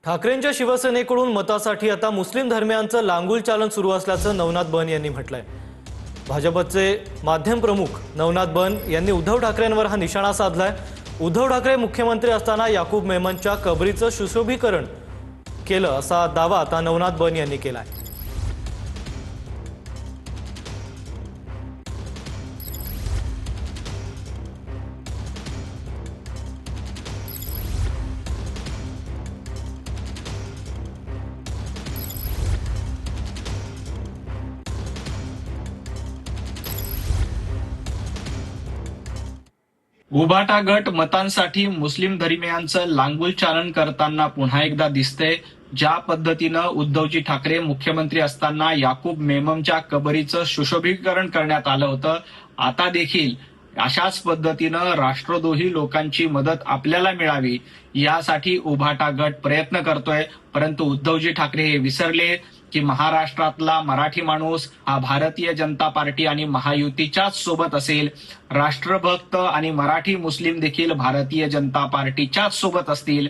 ठाकरेंच्या शिवसेनेकडून मतासाठी आता मुस्लिम धर्मियांचं लांगुल चालन सुरू असल्याचं नवनाथ बन यांनी म्हटलंय। भाजपचे माध्यम प्रमुख नवनाथ बन यांनी उद्धव ठाकरेंवर हा निशाणा साधलाय। उद्धव ठाकरे मुख्यमंत्री असताना याकूब मेमनच्या कबरीचं सुशोभीकरण केलं असा दावा आता नवनाथ बन यांनी केलाय। उभाटा गट मतांसाठी मुस्लिम धर्मियांचं लांगुल चालन करताना पुन्हा एकदा दिसतंय। ज्या पद्धतीनं उद्धवजी ठाकरे मुख्यमंत्री असताना याकूब मेमनच्या कबरीचं सुशोभीकरण करण्यात आलं होतं, आता देखील अशाच पद्धतीनं राष्ट्रद्रोही लोकांची मदत आपल्याला मिळावी यासाठी उभाटा गट प्रयत्न करतोय। परंतु उद्धवजी ठाकरे हे विसरले की महाराष्ट्रातला मराठी माणूस हा भारतीय जनता पार्टी आणि महायुतीच्याच सोबत असेल। राष्ट्रभक्त आणि मराठी मुस्लिम देखील भारतीय जनता पार्टीच्याच सोबत असतील।